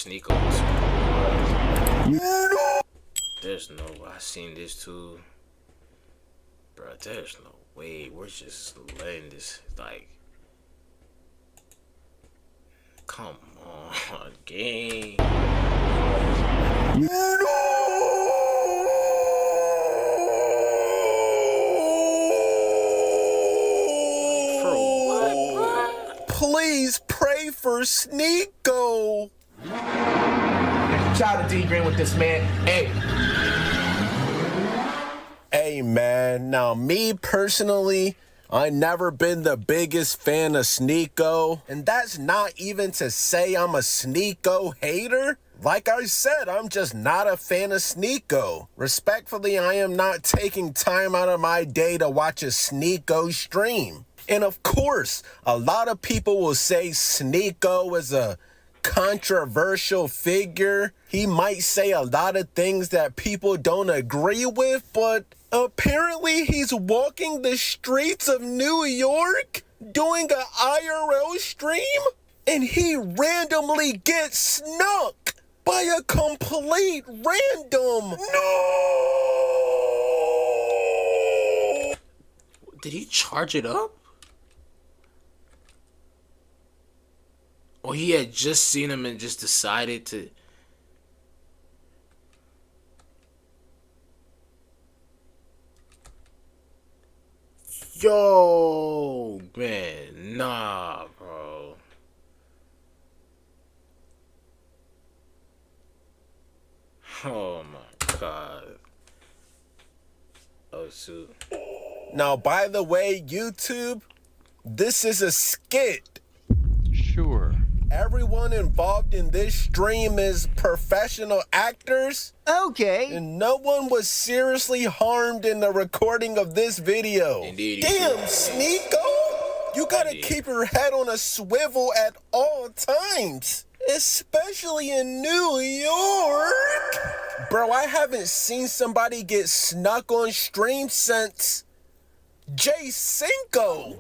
Sneako. There's no way. I seen this too. Bro, there's no way. We're just letting this, like, come on, gang. For what, bro? Please pray for Sneako. Shout out to D.i.f.f.e.r.e.n.t with this, man. Hey, man. Now, me personally, I never been the biggest fan of Sneako. And that's not even to say I'm a Sneako hater. Like I said, I'm just not a fan of Sneako. Respectfully, I am not taking time out of my day to watch a Sneako stream. And of course, a lot of people will say Sneako is a controversial figure. He might say a lot of things that people don't agree with, but apparently he's walking the streets of New York doing an IRL stream, and he randomly gets snuck by a complete random. No! Did he charge it up? Or he had just seen him and just decided to... Yo, man, nah, bro. Oh my God. Oh, shoot. Now, by the way, YouTube, this is a skit. Sure. Everyone involved in this stream is professional actors. Okay. And no one was seriously harmed in the recording of this video. Indeed. Damn, Sneako! You gotta keep your head on a swivel at all times. Especially in New York. Bro, I haven't seen somebody get snuck on stream since Jay Cinco.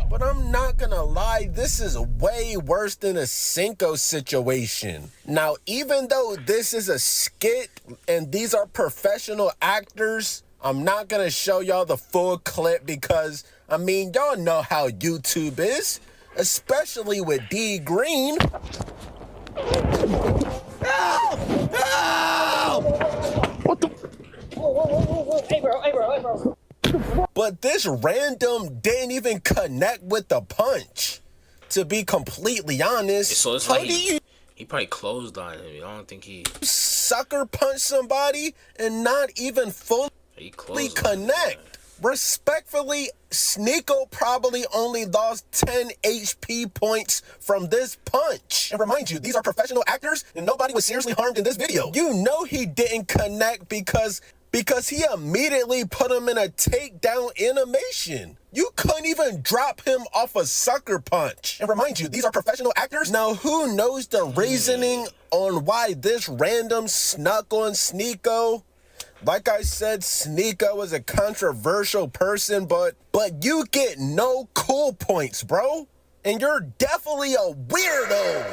But I'm not gonna lie, this is way worse than a Cinco situation. Now, even though this is a skit and these are professional actors, I'm not gonna show y'all the full clip because, I mean, y'all know how YouTube is, especially with D Green. Help! Help! What the? Whoa. Hey, bro. But this random didn't even connect with the punch. To be completely honest, So it's how like do you he probably closed on him. I don't think he sucker punch somebody and not even fully closed connect? Respectfully, Sneako probably only lost 10 HP points from this punch. And remind you, these are professional actors and nobody was seriously harmed in this video. You know he didn't connect because he immediately put him in a takedown animation. You couldn't even drop him off a sucker punch. And remind you, these are professional actors. Now, who knows the reasoning on why this random snuck on Sneako? Like I said, Sneako is a controversial person, but you get no cool points, bro. And you're definitely a weirdo.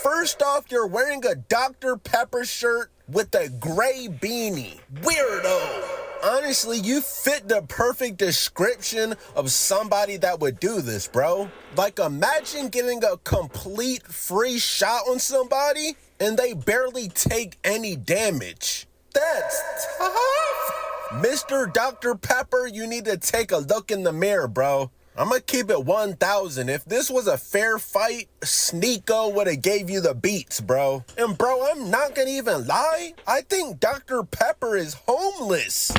First off, you're wearing a Dr. Pepper shirt with a gray beanie. Weirdo. Honestly, you fit the perfect description of somebody that would do this, bro. Like, imagine getting a complete free shot on somebody and they barely take any damage. That's tough. Mr. Dr. Pepper, you need to take a look in the mirror, bro. I'm gonna keep it 1,000. If this was a fair fight, Sneako would have gave you the beats, bro. And bro, I'm not gonna even lie. I think Dr. Pepper is homeless.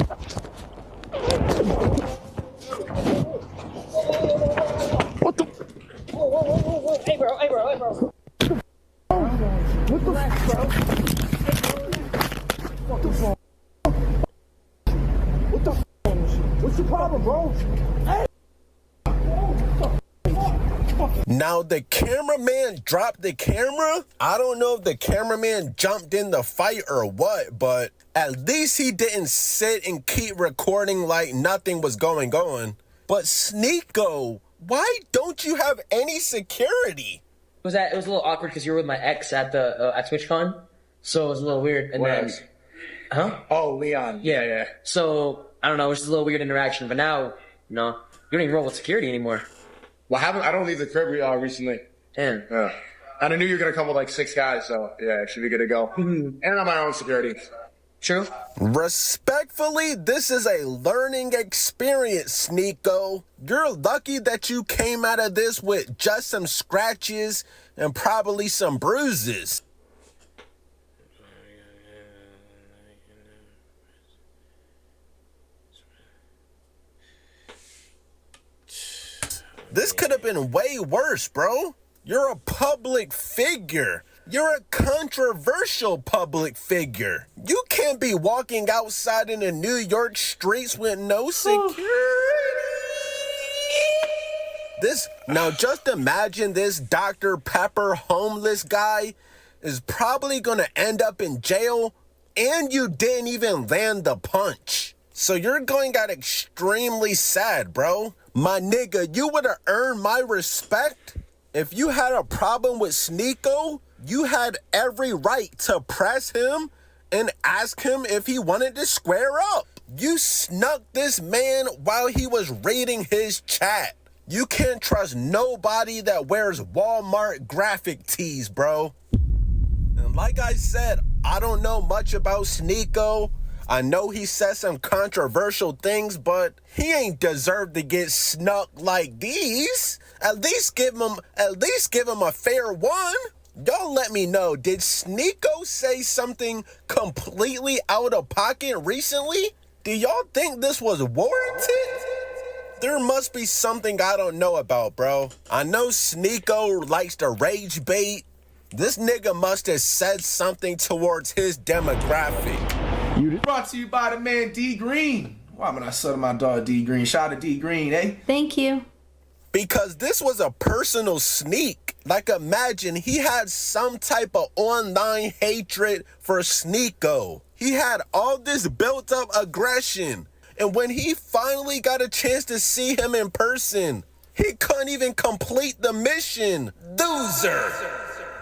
What the? Whoa. Hey, bro. What the heck, bro? What the fuck? What the fuck? What's the problem, bro? Hey! Now, the cameraman dropped the camera. I don't know if the cameraman jumped in the fight or what, but at least he didn't sit and keep recording like nothing was going on. But Sneako, why don't you have any security? was it was a little awkward because you were with my ex at the at TwitchCon, so it was a little weird. And What then, ex? huh? Oh, Leon. Yeah. So I don't know, it was just a little weird interaction. But now, no, you don't even roll with security anymore. Well, I don't leave the crib recently. Damn. Yeah. And I knew you were gonna come with like 6 guys, so yeah, it should be good to go. And I'm my own security. True. Respectfully, this is a learning experience, Sneako. You're lucky that you came out of this with just some scratches and probably some bruises. This could have been way worse, bro. You're a public figure. You're a controversial public figure. You can't be walking outside in the New York streets with no security. Now just imagine this Dr. Pepper homeless guy is probably gonna end up in jail and you didn't even land the punch. So you're going out extremely sad, bro. My nigga, you would have earned my respect. If you had a problem with Sneako, you had every right to press him and ask him if he wanted to square up. You snuck this man while he was reading his chat. You can't trust nobody that wears Walmart graphic tees, bro. And like I said, I don't know much about Sneako. I know he said some controversial things, but he ain't deserved to get snuck like these. At least give him a fair one. Y'all let me know, did Sneako say something completely out of pocket recently? Do y'all think this was warranted? There must be something I don't know about, bro. I know Sneako likes to rage bait. This nigga must have said something towards his demographic. Brought to you by the man D Green. Why am I selling my dog D Green? Shout out to D Green, eh? Thank you. Because this was a personal sneak. Like imagine he had some type of online hatred for Sneako. He had all this built up aggression. And when he finally got a chance to see him in person, he couldn't even complete the mission. Loser.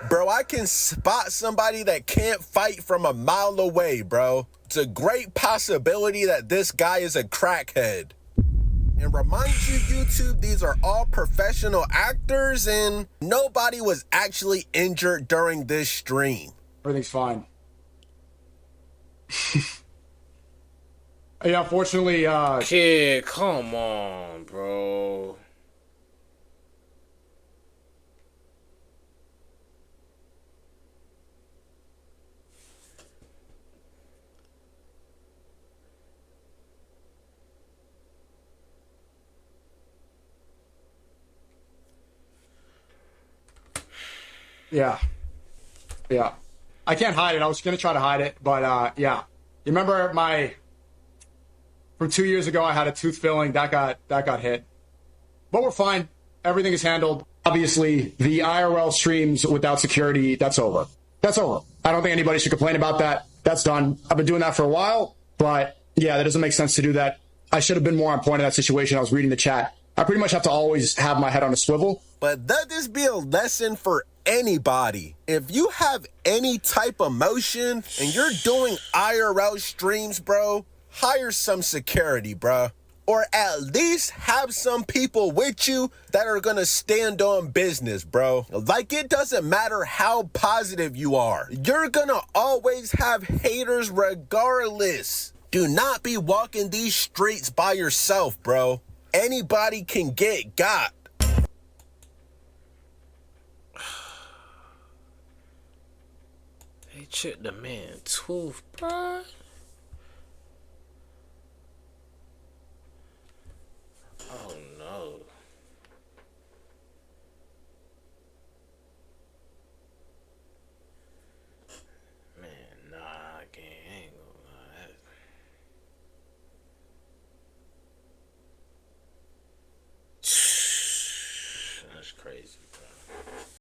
Bro, I can spot somebody that can't fight from a mile away, bro. It's a great possibility that this guy is a crackhead. And remind you, YouTube, these are all professional actors and nobody was actually injured during this stream. Everything's fine. Yeah, unfortunately, Kid, come on, bro. yeah. I can't hide it. I was going to try to hide it, but yeah. You remember from 2 years ago, I had a tooth filling that got hit. But we're fine. Everything is handled. Obviously, the IRL streams without security, that's over. That's over. I don't think anybody should complain about that. That's done. I've been doing that for a while, but yeah, that doesn't make sense to do that. I should have been more on point in that situation. I was reading the chat. I pretty much have to always have my head on a swivel. But let this be a lesson for anybody. If you have any type of motion and you're doing IRL streams, bro, hire some security, bro. Or at least have some people with you that are gonna stand on business, bro. Like, it doesn't matter how positive you are. You're gonna always have haters regardless. Do not be walking these streets by yourself, bro. Anybody can get got. They chipped the man tooth, bro. Oh no. Man, nah, I ain't gonna lie. That's crazy.